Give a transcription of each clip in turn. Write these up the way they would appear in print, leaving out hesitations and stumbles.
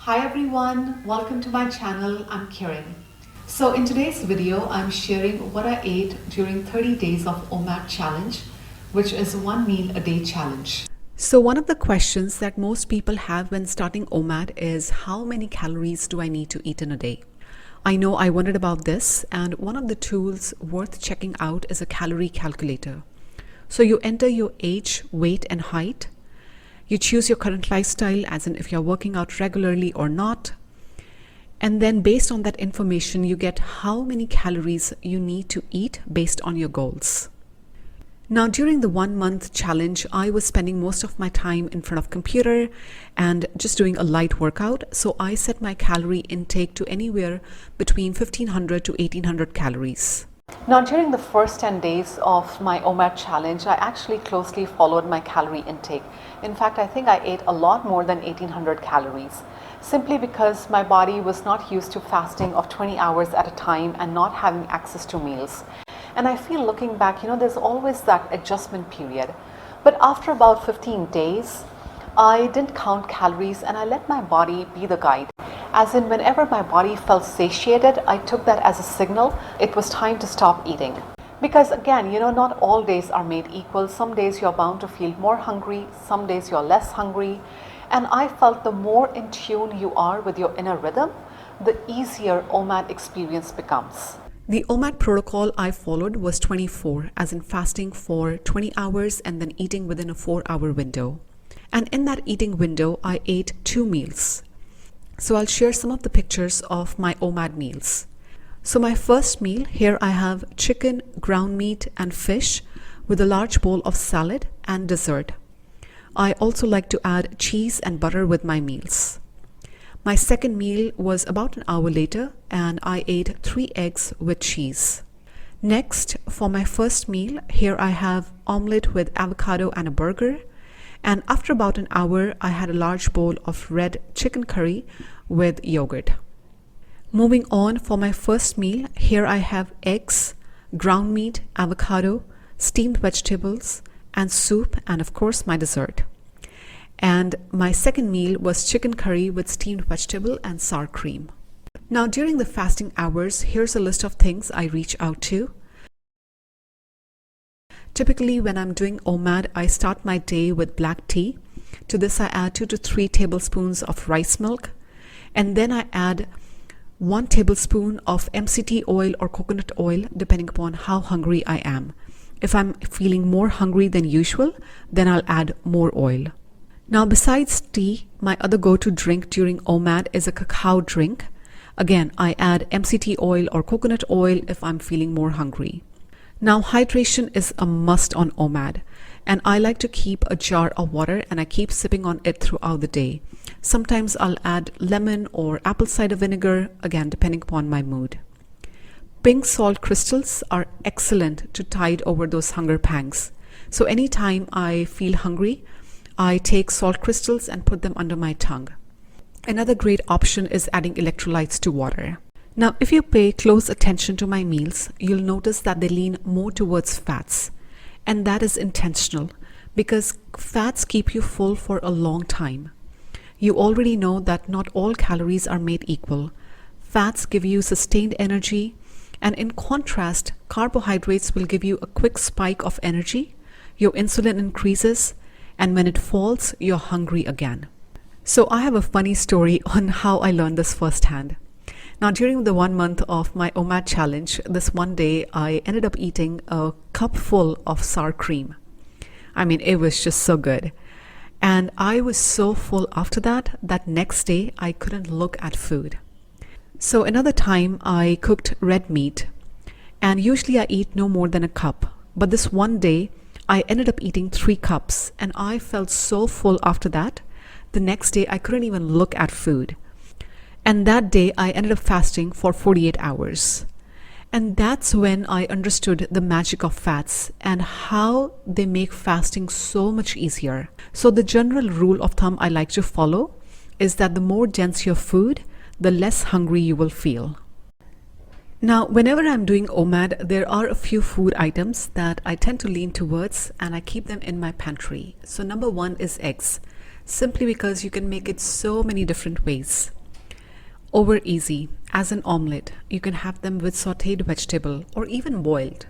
Hi everyone, welcome to my channel. I'm Kiran. So in today's video, I'm sharing what I ate during 30 days of OMAD challenge, which is one meal a day challenge. So one of the questions that most people have when starting OMAD is how many calories do I need to eat in a day? I know I wondered about this, and one of the tools worth checking out is a calorie calculator. So you enter your age, weight and height. You choose your current lifestyle, as in if you're working out regularly or not. And then based on that information, you get how many calories you need to eat based on your goals. Now, during the 1 month challenge, I was spending most of my time in front of computer and just doing a light workout. So I set my calorie intake to anywhere between 1500 to 1800 calories. Now, during the first 10 days of my OMAD challenge, I actually closely followed my calorie intake. In fact, I think I ate a lot more than 1800 calories, simply because my body was not used to fasting of 20 hours at a time and not having access to meals. And I feel looking back, there's always that adjustment period. But after about 15 days, I didn't count calories and I let my body be the guide. As in, whenever my body felt satiated, I took that as a signal it was time to stop eating. Because again, not all days are made equal. Some days you're bound to feel more hungry, some days you're less hungry. And I felt the more in tune you are with your inner rhythm, the easier OMAD experience becomes. The OMAD protocol I followed was 24, as in fasting for 20 hours and then eating within a 4-hour window. And in that eating window, I ate 2 meals. So I'll share some of the pictures of my OMAD meals. So my first meal, here I have chicken, ground meat and fish with a large bowl of salad and dessert. I also like to add cheese and butter with my meals. My second meal was about an hour later and I ate 3 eggs with cheese. Next, for my first meal, here I have omelette with avocado and a burger. And after about an hour, I had a large bowl of red chicken curry with yogurt. Moving on, for my first meal, here I have eggs, ground meat, avocado, steamed vegetables, and soup, and of course my dessert. And my second meal was chicken curry with steamed vegetable and sour cream. Now, during the fasting hours, here's a list of things I reach out to. Typically, when I'm doing OMAD, I start my day with black tea. To this, I add 2 to 3 tablespoons of rice milk. And then I add 1 tablespoon of MCT oil or coconut oil, depending upon how hungry I am. If I'm feeling more hungry than usual, then I'll add more oil. Now, besides tea, my other go-to drink during OMAD is a cacao drink. Again, I add MCT oil or coconut oil if I'm feeling more hungry. Now, hydration is a must on OMAD, and I like to keep a jar of water and I keep sipping on it throughout the day. Sometimes I'll add lemon or apple cider vinegar, again depending upon my mood. Pink salt crystals are excellent to tide over those hunger pangs. So anytime I feel hungry, I take salt crystals and put them under my tongue. Another great option is adding electrolytes to water. Now, if you pay close attention to my meals, you'll notice that they lean more towards fats. And that is intentional because fats keep you full for a long time. You already know that not all calories are made equal. Fats give you sustained energy, and in contrast, carbohydrates will give you a quick spike of energy, your insulin increases, and when it falls, you're hungry again. So I have a funny story on how I learned this firsthand. Now, during the 1 month of my OMAD challenge, this one day I ended up eating a cup full of sour cream. I mean, it was just so good. And I was so full after that next day I couldn't look at food. So another time I cooked red meat, and usually I eat no more than a cup. But this one day I ended up eating 3 cups and I felt so full after that. The next day I couldn't even look at food. And that day I ended up fasting for 48 hours. And that's when I understood the magic of fats and how they make fasting so much easier. So the general rule of thumb I like to follow is that the more dense your food, the less hungry you will feel. Now, whenever I'm doing OMAD, there are a few food items that I tend to lean towards and I keep them in my pantry. So number 1 is eggs. simply because you can make it so many different ways. Over easy, as an omelette. You can have them with sautéed vegetable or even boiled.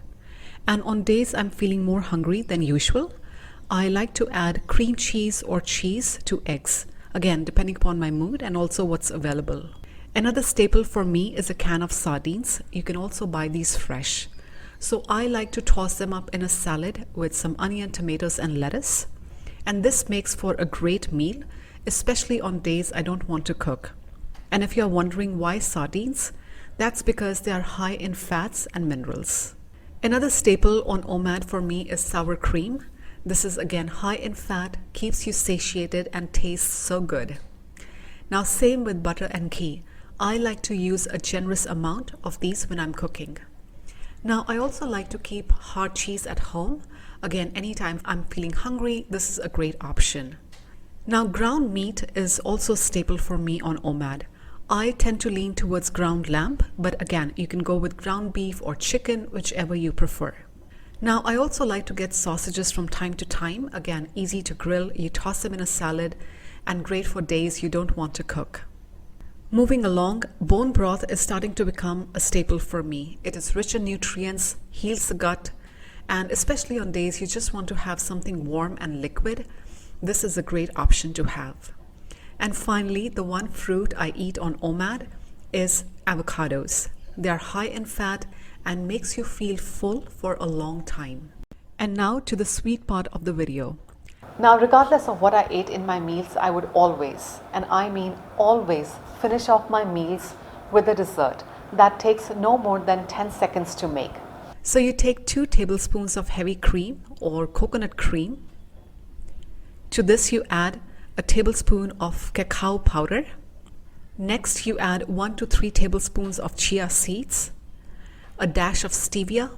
And on days I'm feeling more hungry than usual, I like to add cream cheese or cheese to eggs, again depending upon my mood and also what's available. Another staple for me is a can of sardines. You can also buy these fresh. So I like to toss them up in a salad with some onion, tomatoes and lettuce. And this makes for a great meal, especially on days I don't want to cook. And if you're wondering why sardines, that's because they are high in fats and minerals. Another staple on OMAD for me is sour cream. This is again high in fat, keeps you satiated and tastes so good. Now same with butter and ghee. I like to use a generous amount of these when I'm cooking. Now I also like to keep hard cheese at home. Again, anytime I'm feeling hungry, this is a great option. Now ground meat is also a staple for me on OMAD. I tend to lean towards ground lamb, but again, you can go with ground beef or chicken, whichever you prefer. Now, I also like to get sausages from time to time. Again, easy to grill, you toss them in a salad, and great for days you don't want to cook. Moving along, bone broth is starting to become a staple for me. It is rich in nutrients, heals the gut, and especially on days you just want to have something warm and liquid, this is a great option to have. And finally, the one fruit I eat on OMAD is avocados. They are high in fat and makes you feel full for a long time. And now to the sweet part of the video. Now, regardless of what I ate in my meals, I would always, and I mean always, finish off my meals with a dessert that takes no more than 10 seconds to make. So you take 2 tablespoons of heavy cream or coconut cream. To this you add a tablespoon of cacao powder. Next you add 1 to 3 tablespoons of chia seeds, a dash of stevia.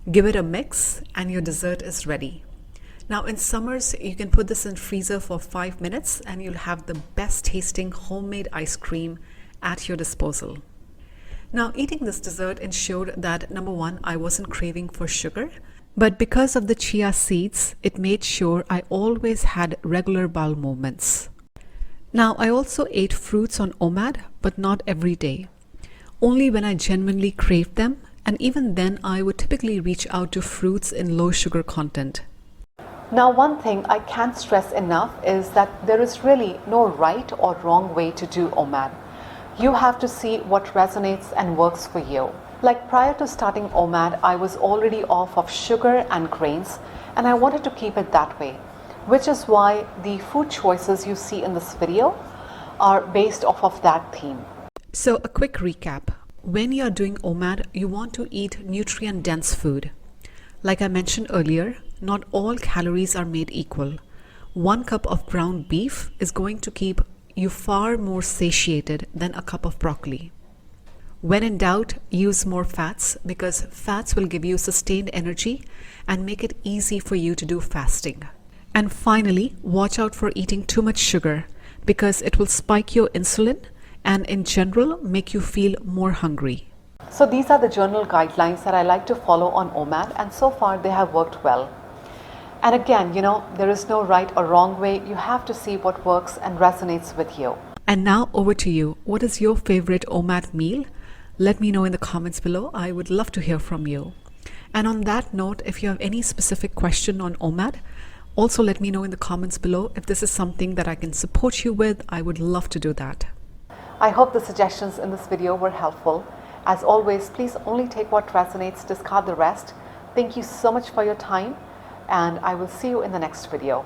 Give it a mix and your dessert is ready. Now in summers, you can put this in freezer for 5 minutes and you'll have the best tasting homemade ice cream at your disposal. Now eating this dessert ensured that number one, I wasn't craving for sugar, but because of the chia seeds, it made sure I always had regular bowel movements. Now I also ate fruits on OMAD, but not every day. Only when I genuinely craved them, and even then I would typically reach out to fruits in low sugar content. Now one thing I can't stress enough is that there is really no right or wrong way to do OMAD. You have to see what resonates and works for you. Like prior to starting OMAD, I was already off of sugar and grains and I wanted to keep it that way, which is why the food choices you see in this video are based off of that theme. So a quick recap. When you're doing OMAD, you want to eat nutrient-dense food. Like I mentioned earlier, not all calories are made equal. 1 cup of ground beef is going to keep you far more satiated than a cup of broccoli. When in doubt, use more fats because fats will give you sustained energy and make it easy for you to do fasting. And finally, watch out for eating too much sugar because it will spike your insulin and in general make you feel more hungry. So these are the journal guidelines that I like to follow on OMAD, and so far they have worked well. And again, there is no right or wrong way. You have to see what works and resonates with you. And now over to you. What is your favorite OMAD meal? Let me know in the comments below. I would love to hear from you. And on that note, if you have any specific question on OMAD, also let me know in the comments below. If this is something that I can support you with, I would love to do that. I hope the suggestions in this video were helpful. As always, please only take what resonates, discard the rest. Thank you so much for your time, and I will see you in the next video.